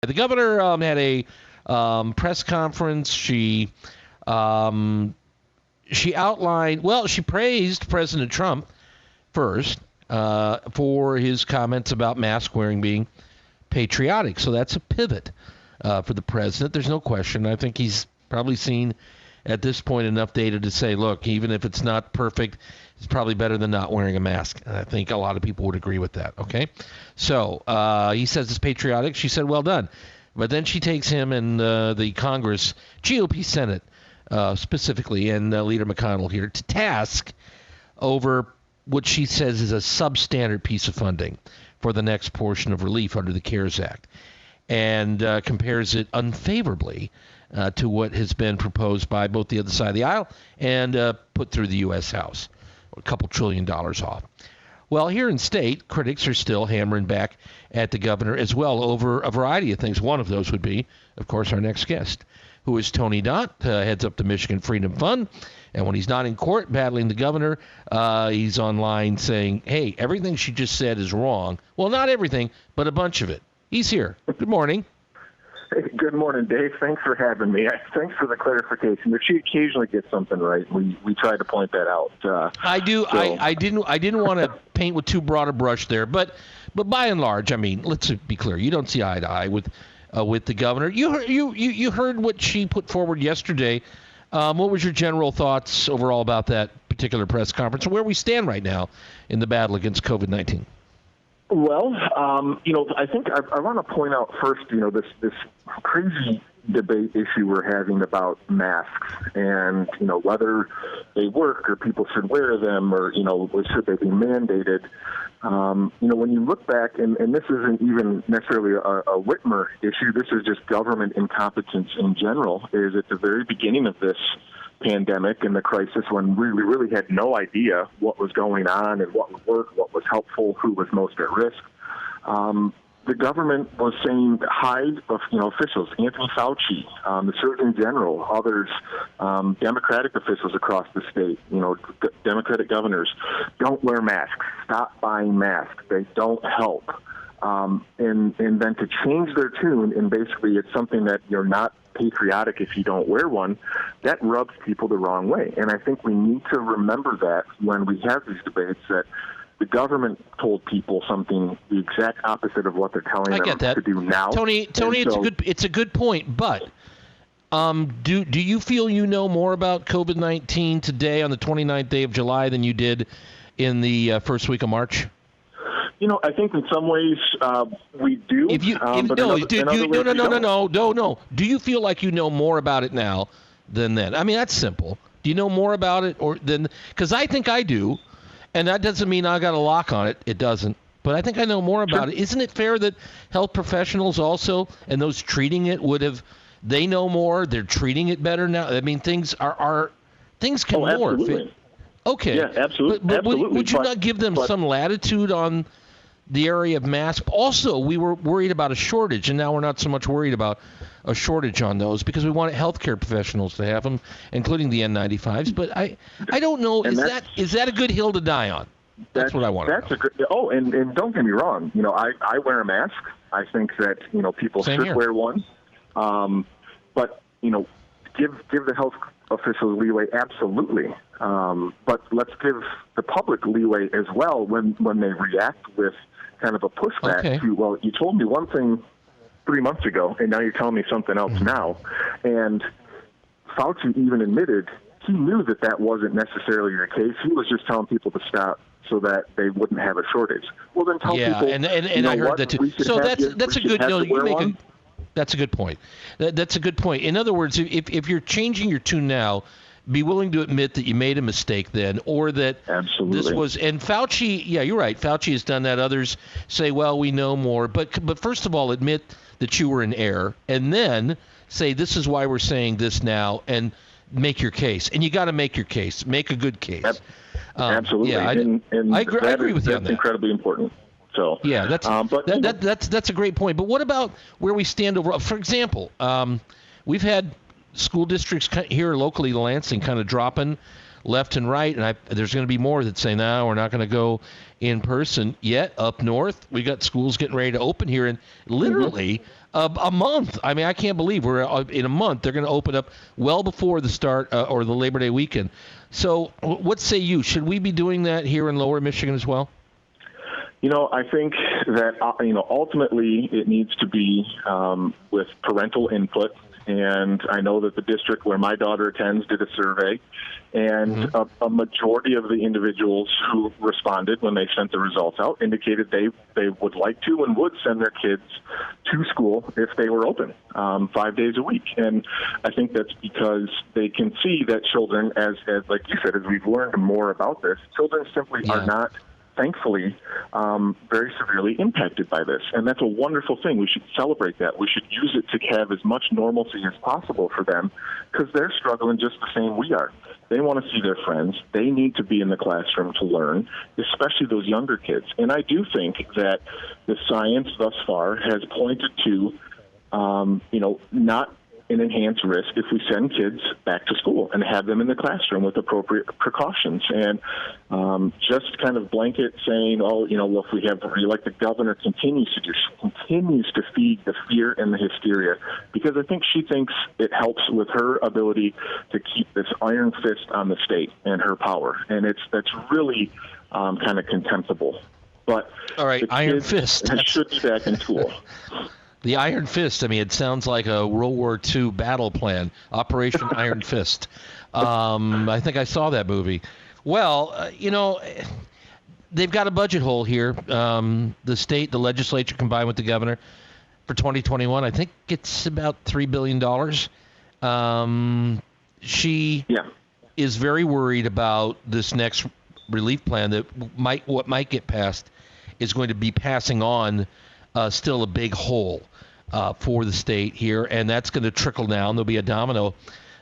The governor had a press conference. She outlined, she praised President Trump first for his comments about mask wearing being patriotic. So that's a pivot for the president. There's no question. I think he's probably seen at this point enough data to say, look, even if it's not perfect, it's probably better than not wearing a mask. And I think a lot of people would agree with that, okay? So he says it's patriotic. She said, well done. But then she takes him and the Congress, GOP Senate specifically, and Leader McConnell here to task over what she says is a substandard piece of funding for the next portion of relief under the CARES Act, and compares it unfavorably to what has been proposed by both the other side of the aisle and put through the U.S. House, a couple $1 trillion off. Well, here in state, critics are still hammering back at the governor as well over a variety of things. One of those would be, of course, our next guest, who is Tony Daunt, heads up the Michigan Freedom Fund. And when he's not in court battling the governor, he's online saying, hey, everything she just said is wrong. Well, not everything, but a bunch of it. He's here. Good morning. Hey, good morning, Dave. Thanks for having me. Thanks for the clarification. If she occasionally gets something right, we try to point that out. I do. So. I didn't want to paint with too broad a brush there, but by and large, I mean, let's be clear. You don't see eye to eye with the governor. You heard what she put forward yesterday. What was your general thoughts overall about that particular press conference and where we stand right now in the battle against COVID-19? Well, I think I want to point out first, this crazy debate issue we're having about masks and, whether they work or people should wear them or, should they be mandated. When you look back, and this isn't even necessarily a Whitmer issue, this is just government incompetence in general, is at the very beginning of this pandemic and the crisis when we really had no idea what was going on and what would work, what was helpful, who was most at risk. The government was saying officials, Anthony Fauci, the Surgeon General, others, Democratic officials across the state, Democratic governors, don't wear masks, stop buying masks, they don't help. And then to change their tune, and basically it's something that you're not patriotic if you don't wear one, that rubs people the wrong way. And I think we need to remember that when we have these debates, that the government told people something the exact opposite of what they're telling them to do now. Tony, it's a good point, but do you feel you know more about COVID-19 today on the 29th day of July than you did in the first week of March? I think in some ways we do. No. Do you feel like you know more about it now than then? I mean, that's simple. Do you know more about it because I think I do, and that doesn't mean I got a lock on it. It doesn't. But I think I know more about it. Isn't it fair that health professionals also and those treating it they know more, they're treating it better now? I mean, things can morph. Absolutely. Okay. Yeah, absolutely. But would you not give them some latitude on the area of masks? Also, we were worried about a shortage, and now we're not so much worried about a shortage on those because we want healthcare professionals to have them, including the N95s. But I don't know. Is that a good hill to die on? That's what I want to know. And don't get me wrong. I wear a mask. I think that people should wear one. But give the health officials leeway, absolutely. But let's give the public leeway as well when they react with kind of a pushback to, well, you told me one thing 3 months ago, and now you're telling me something else now. And Fauci even admitted he knew that wasn't necessarily the case. He was just telling people to stop so that they wouldn't have a shortage. Well, then tell people. And I heard that too. So that's a good. That's a good point. That's a good point. In other words, if you're changing your tune now, be willing to admit that you made a mistake then, or that this was. And Fauci, yeah, you're right. Fauci has done that. Others say, well, we know more. But first of all, admit that you were in error, and then say this is why we're saying this now, and make your case. And you got to make your case. Make a good case. Absolutely. Yeah, I agree with you on that. That's incredibly important. So yeah, that's a great point. But what about where we stand overall? For example, we've had school districts here locally, Lansing, kind of dropping left and right, and there's going to be more that say, no, we're not going to go in person. Yet up north, we got schools getting ready to open here, and literally A month. I mean, I can't believe we're in a month. They're going to open up well before the start or the Labor Day weekend. So what say you? Should we be doing that here in Lower Michigan as well? I think that, ultimately it needs to be with parental input. And I know that the district where my daughter attends did a survey, and a majority of the individuals who responded when they sent the results out indicated they would like to and would send their kids to school if they were open 5 days a week. And I think that's because they can see that children, as like you said, as we've learned more about this, children simply are not, thankfully, very severely impacted by this. And that's a wonderful thing. We should celebrate that. We should use it to have as much normalcy as possible for them, because they're struggling just the same we are. They want to see their friends. They need to be in the classroom to learn, especially those younger kids. And I do think that the science thus far has pointed to, not an enhanced risk if we send kids back to school and have them in the classroom with appropriate precautions. And just kind of blanket saying, if we have, like the governor continues to feed the fear and the hysteria, because I think she thinks it helps with her ability to keep this iron fist on the state and her power. And that's really kind of contemptible. But all right, iron fist should be back in school. The Iron Fist, I mean, it sounds like a World War II battle plan, Operation Iron Fist. I think I saw that movie. Well, they've got a budget hole here. The state, the legislature combined with the governor for 2021, I think it's about $3 billion. She is very worried about this next relief plan that what might get passed is going to be passing on still a big hole for the state here, and that's going to trickle down. There'll be a domino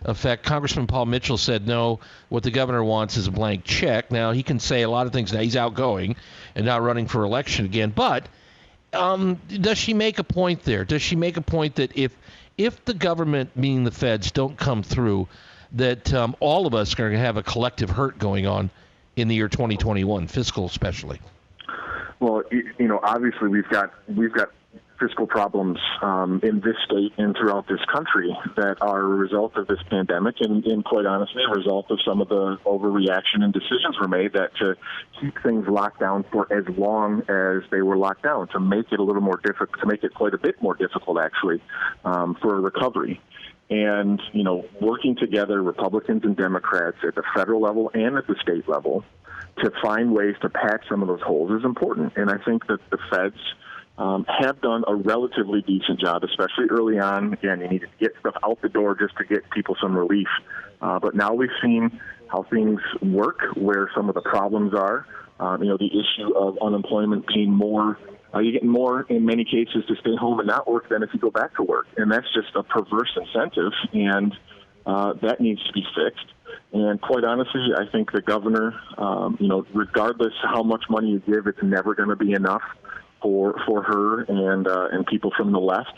effect. Congressman Paul Mitchell said, no, what the governor wants is a blank check. Now, he can say a lot of things now. He's outgoing and not running for election again. But does she make a point there? Does she make a point that if the government, meaning the feds, don't come through, that all of us are going to have a collective hurt going on in the year 2021, fiscal especially? Well, obviously we've got fiscal problems in this state and throughout this country that are a result of this pandemic, and quite honestly, a result of some of the overreaction and decisions were made that to keep things locked down for as long as they were locked down, to make it a little more difficult, to make it quite a bit more difficult, actually, for a recovery. And, working together, Republicans and Democrats at the federal level and at the state level, to find ways to patch some of those holes is important. And I think that the feds have done a relatively decent job, especially early on. Again, you needed to get stuff out the door just to get people some relief. But now we've seen how things work, where some of the problems are. The issue of unemployment being more, you get more in many cases to stay home and not work than if you go back to work. And that's just a perverse incentive, and that needs to be fixed. And quite honestly, I think the governor, regardless how much money you give, it's never going to be enough for her and people from the left.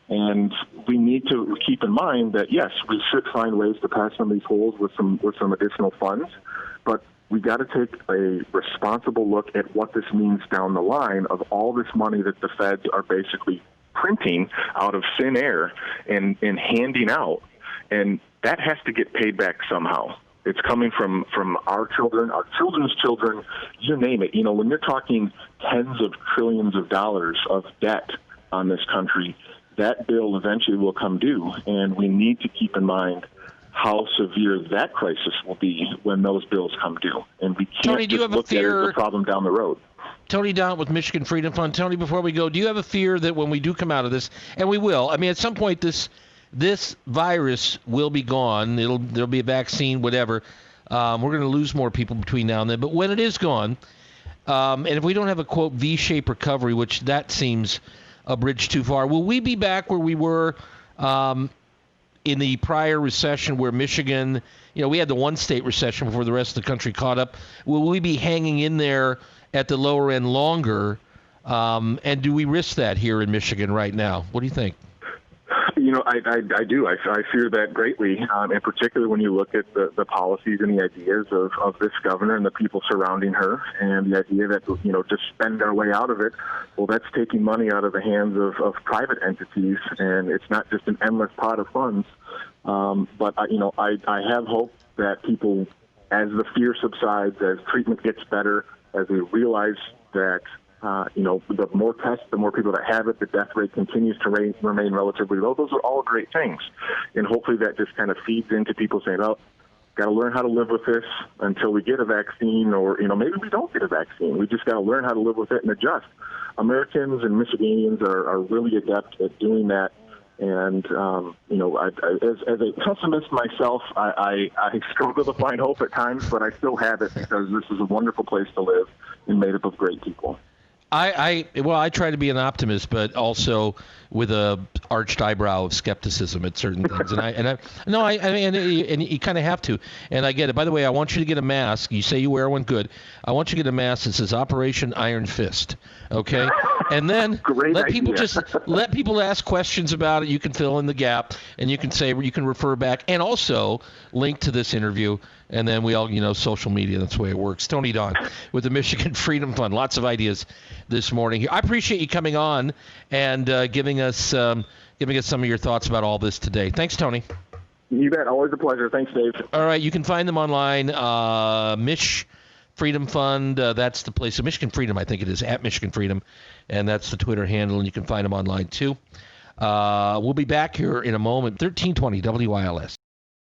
And we need to keep in mind that, yes, we should find ways to patch some of these holes with some additional funds, but we got to take a responsible look at what this means down the line of all this money that the feds are basically printing out of thin air and handing out. And that has to get paid back somehow. It's coming from our children, our children's children, you name it. When you're talking tens of trillions of dollars of debt on this country, that bill eventually will come due, and we need to keep in mind how severe that crisis will be when those bills come due. And we can't Tony, just look at it as a problem down the road. Tony Daunt with Michigan Freedom Fund. Tony, before we go, do you have a fear that when we do come out of this, and we will, I mean, at some point this virus will be gone. There'll be a vaccine, whatever. We're going to lose more people between now and then. But when it is gone, and if we don't have a, quote, V-shaped recovery, which that seems a bridge too far, will we be back where we were in the prior recession where Michigan, we had the one-state recession before the rest of the country caught up? Will we be hanging in there at the lower end longer? And do we risk that here in Michigan right now? What do you think? I do. I fear that greatly, in particular when you look at the policies and the ideas of this governor and the people surrounding her, and the idea that, to spend our way out of it, well, that's taking money out of the hands of private entities, and it's not just an endless pot of funds. But, I have hope that people, as the fear subsides, as treatment gets better, as we realize that the more tests, the more people that have it, the death rate continues to remain relatively low. Those are all great things. And hopefully that just kind of feeds into people saying, oh, got to learn how to live with this until we get a vaccine, or, maybe we don't get a vaccine. We just got to learn how to live with it and adjust. Americans and Michiganians are really adept at doing that. And, as a pessimist myself, I struggle to find hope at times, but I still have it because this is a wonderful place to live and made up of great people. I try to be an optimist, but also with a arched eyebrow of skepticism at certain things, and you kind of have to, and I get it. By the way, I want you to get a mask. You say you wear one, good. I want you to get a mask that says Operation Iron Fist, okay? And then let people ask questions about it. You can fill in the gap, and you can say you can refer back, and also link to this interview. And then we all, social media, that's the way it works. Tony Daunt with the Michigan Freedom Fund. Lots of ideas this morning here. I appreciate you coming on and giving us some of your thoughts about all this today. Thanks, Tony. You bet. Always a pleasure. Thanks, Dave. All right. You can find them online. Mich Freedom Fund. That's the place. So Michigan Freedom, I think it is, at Michigan Freedom. And that's the Twitter handle. And you can find them online, too. We'll be back here in a moment. 1320 WILS.